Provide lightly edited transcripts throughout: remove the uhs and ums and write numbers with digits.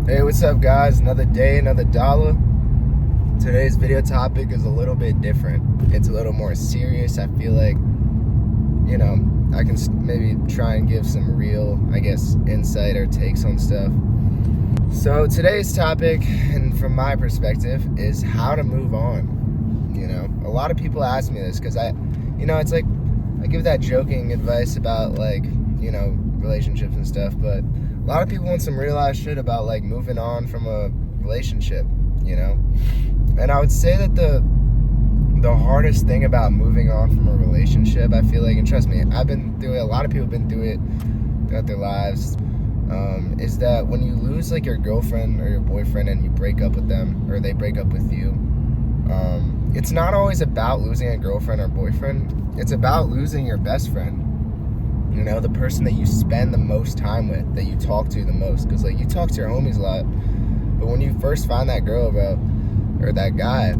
Hey, what's up, guys? Another day, another dollar. Today's video topic is a little bit different. It's a little more serious. I feel like, I can maybe try and give some real, insight or takes on stuff. So today's topic, and from my perspective, is how to move on. A lot of people ask me this because it's like I give that joking advice about relationships and stuff, but a lot of people want some real ass shit about moving on from a relationship, and I would say that the hardest thing about moving on from a relationship, I feel like, and trust me, I've been through it, a lot of people have been through it throughout their lives, is that when you lose your girlfriend or your boyfriend and you break up with them, or they break up with you, it's not always about losing a girlfriend or boyfriend. It's about losing your best friend. The person that you spend the most time with, that you talk to the most. Because, you talk to your homies a lot. But when you first find that girl, bro, or that guy,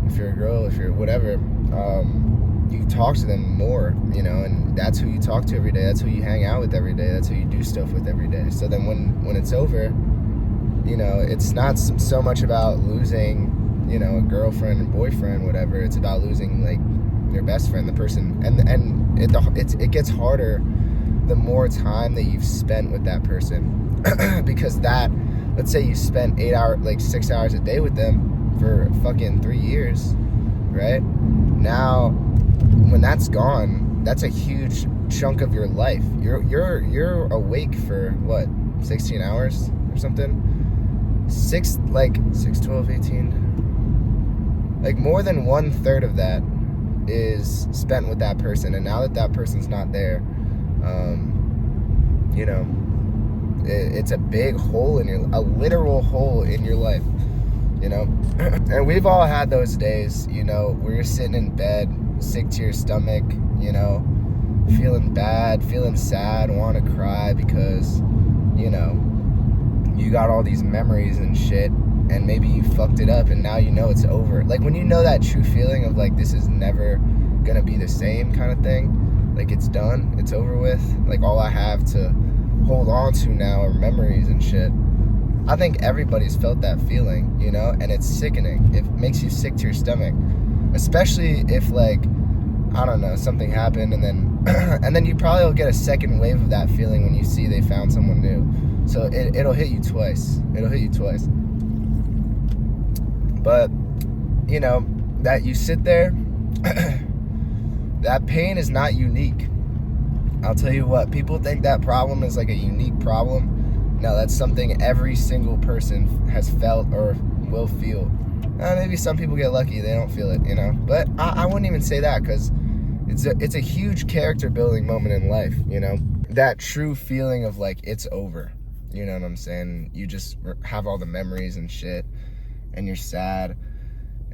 if you're a girl, if you're whatever, you talk to them more, and that's who you talk to every day. That's who you hang out with every day. That's who you do stuff with every day. So then when it's over, it's not so much about losing, a girlfriend and boyfriend, whatever. It's about losing, your best friend, the person, and it gets harder the more time that you've spent with that person, because let's say you spent 6 hours a day with them for fucking 3 years, right? Now, when that's gone, that's a huge chunk of your life. You're awake for what, 16 hours or something? 6, 12, 18. More than 1/3 of that is spent with that person, and now that person's not there, it's a big hole a literal hole in your life, and we've all had those days, where you're sitting in bed, sick to your stomach, feeling bad, feeling sad, want to cry because, you got all these memories and shit, and maybe you fucked it up, and now it's over. When that true feeling of this is never gonna be the same kind of thing, it's done, it's over with, all I have to hold on to now are memories and shit. I think everybody's felt that feeling, and it's sickening. It makes you sick to your stomach, especially if I don't know, something happened, and then you probably will get a second wave of that feeling when you see they found someone new. So it'll hit you twice. But, that you sit there, that pain is not unique. I'll tell you what, people think that problem is a unique problem. No, that's something every single person has felt or will feel. Maybe some people get lucky, they don't feel it, But I wouldn't even say that, because it's a huge character building moment in life, That true feeling of it's over. You know what I'm saying? You just have all the memories and shit, and you're sad,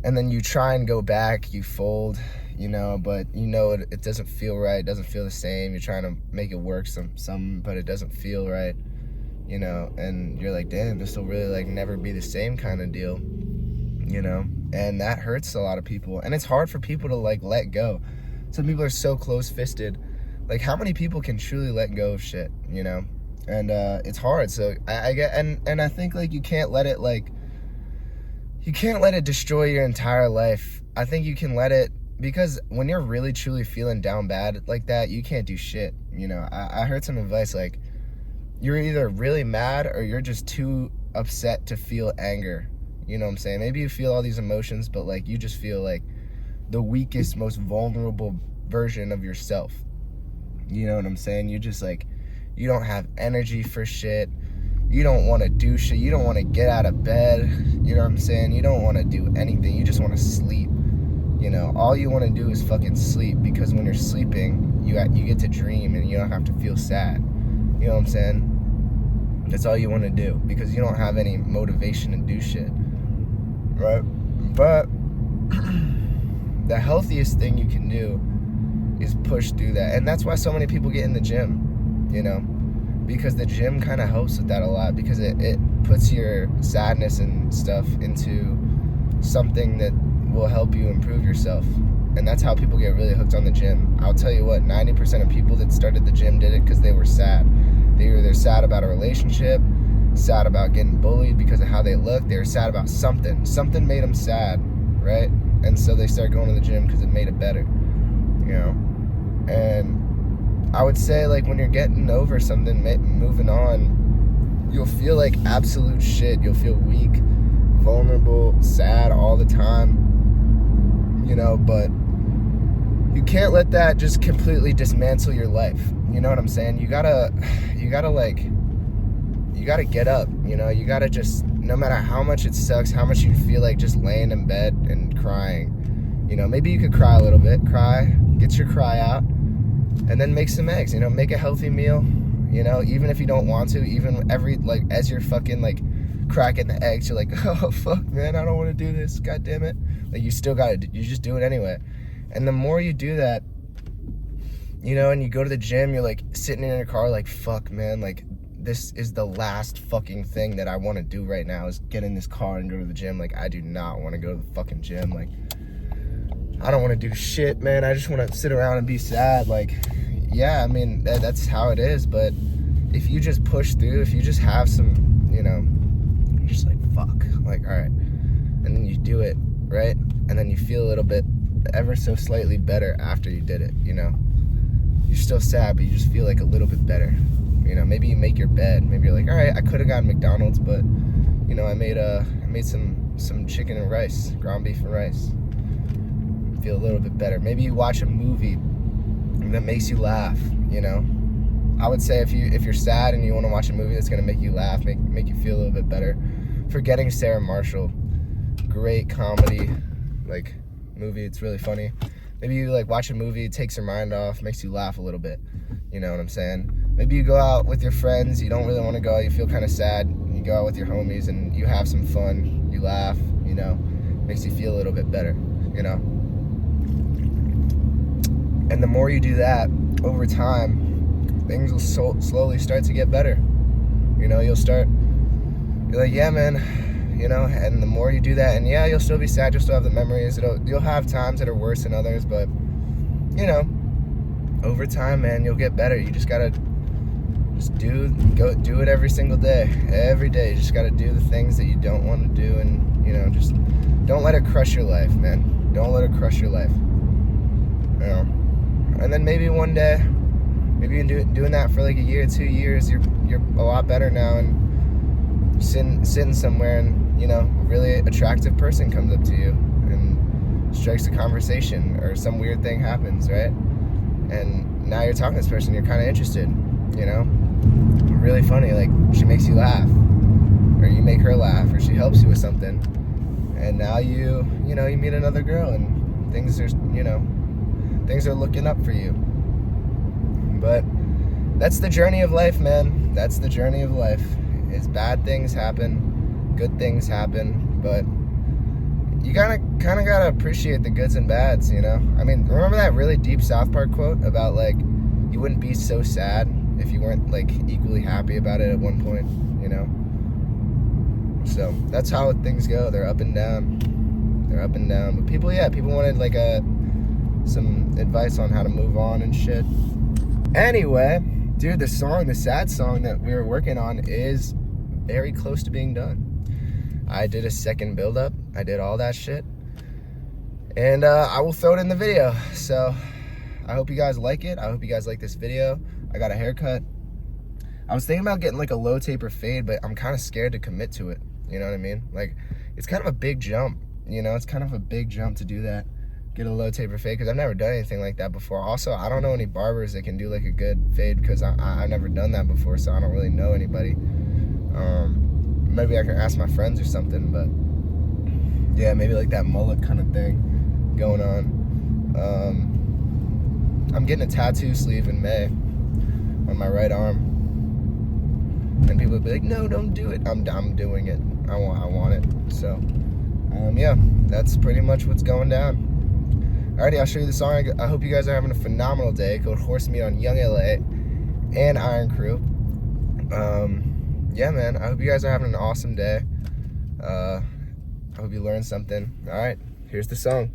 and then you try and go back, you fold, but it doesn't feel right, it doesn't feel the same. You're trying to make it work but it doesn't feel right, and you're like, damn, this will really never be the same kind of deal, and that hurts a lot of people, and it's hard for people to let go. Some people are so close-fisted. How many people can truly let go of shit, and it's hard. So I get, and I think you can't let it destroy your entire life. I think you can let it, because when you're really truly feeling down bad like that, you can't do shit. I heard some advice you're either really mad or you're just too upset to feel anger. You know what I'm saying? Maybe you feel all these emotions, but you just feel the weakest, most vulnerable version of yourself. You know what I'm saying? You just you don't have energy for shit. You don't want to do shit. You don't want to get out of bed. You know what I'm saying? You don't want to do anything. You just want to sleep. All you want to do is fucking sleep, because when you're sleeping, you get to dream and you don't have to feel sad. You know what I'm saying? That's all you want to do, because you don't have any motivation to do shit. Right? But the healthiest thing you can do is push through that. And that's why so many people get in the gym, because the gym kind of helps with that a lot, because it puts your sadness and stuff into something that will help you improve yourself. And that's how people get really hooked on the gym. I'll tell you what, 90% of people that started the gym did it because they were sad. They're sad about a relationship, sad about getting bullied because of how they look. They were sad about something. Something made them sad, right? And so they started going to the gym because it made it better, you know? And I would say, like, when you're getting over something, moving on, you'll feel like absolute shit. You'll feel weak, vulnerable, sad all the time, you know? But you can't let that just completely dismantle your life. You know what I'm saying? You gotta get up, you know? You gotta just, no matter how much it sucks, how much you feel like just laying in bed and crying, you know, maybe you could cry a little bit, get your cry out, and then make some eggs, you know, make a healthy meal, you know, even if you don't want to, even as you're fucking, like, cracking the eggs, you're like, oh, fuck, man, I don't want to do this, god damn it. Like, you just do it anyway. And the more you do that, you know, and you go to the gym, you're like sitting in your car like, fuck, man, like, this is the last fucking thing that I want to do right now is get in this car and go to the gym. Like, I do not want to go to the fucking gym. Like, I don't want to do shit, man. I just want to sit around and be sad. Like, yeah, I mean, that's how it is. But if you just push through, if you just have some, you know, you're just like, fuck, like, all right. And then you do it, right? And then you feel a little bit ever so slightly better after you did it, you know? You're still sad, but you just feel like a little bit better. You know, maybe you make your bed. Maybe you're like, all right, I could have gotten McDonald's, but, you know, I made some chicken and rice, ground beef and rice. Feel a little bit better. Maybe you watch a movie that makes you laugh, you know? I would say if you're sad and you want to watch a movie that's going to make you laugh, make you feel a little bit better, Forgetting Sarah Marshall, great comedy, like, movie. It's really funny. Maybe you, like, watch a movie, it takes your mind off, makes you laugh a little bit. You know what I'm saying? Maybe you go out with your friends, you don't really want to go, you feel kind of sad, you go out with your homies and you have some fun, you laugh, you know, makes you feel a little bit better, you know? And the more you do that, over time, things will slowly start to get better. You know, you're like, yeah, man, you know, and the more you do that, and yeah, you'll still be sad, you'll still have the memories, you'll have times that are worse than others, but, you know, over time, man, you'll get better. You just gotta do it every single day. Every day, you just gotta do the things that you don't want to do, and, you know, just don't let it crush your life, man. Don't let it crush your life. You know? And then maybe one day, maybe you've been doing that for like a year, 2 years, you're a lot better now, and sitting somewhere, and, you know, a really attractive person comes up to you and strikes a conversation, or some weird thing happens, right? And now you're talking to this person, you're kind of interested, you know? Really funny, like, she makes you laugh, or you make her laugh, or she helps you with something, and now you meet another girl, and things are looking up for you. But that's the journey of life, man. That's the journey of life. Is bad things happen, good things happen, but you kind of gotta appreciate the goods and bads, you know? I mean, remember that really deep South Park quote about, like, you wouldn't be so sad if you weren't, like, equally happy about it at one point, you know? So that's how things go. They're up and down. But people wanted, like, some advice on how to move on and shit. Anyway, dude, the sad song that we were working on is very close to being done. I did a second build-up. I did all that shit. And I will throw it in the video. So I hope you guys like it. I hope you guys like this video. I got a haircut. I was thinking about getting like a low taper fade, but I'm kind of scared to commit to it. You know what I mean? Like, it's kind of a big jump. You know, it's kind of a big jump to do that. Get a low taper fade, because I've never done anything like that before. Also, I don't know any barbers that can do like a good fade, because I've never done that before, so I don't really know anybody. Maybe I can ask my friends or something, but yeah, maybe like that mullet kind of thing going on. I'm getting a tattoo sleeve in May on my right arm, and people would be like, no, don't do it. I'm doing it. I want it. So yeah, that's pretty much what's going down. Alrighty, I'll show you the song. I hope you guys are having a phenomenal day. Go to Horsemeet on YOUNGLA and Iron CRUE. Yeah, man, I hope you guys are having an awesome day. I hope you learned something. Alright, here's the song.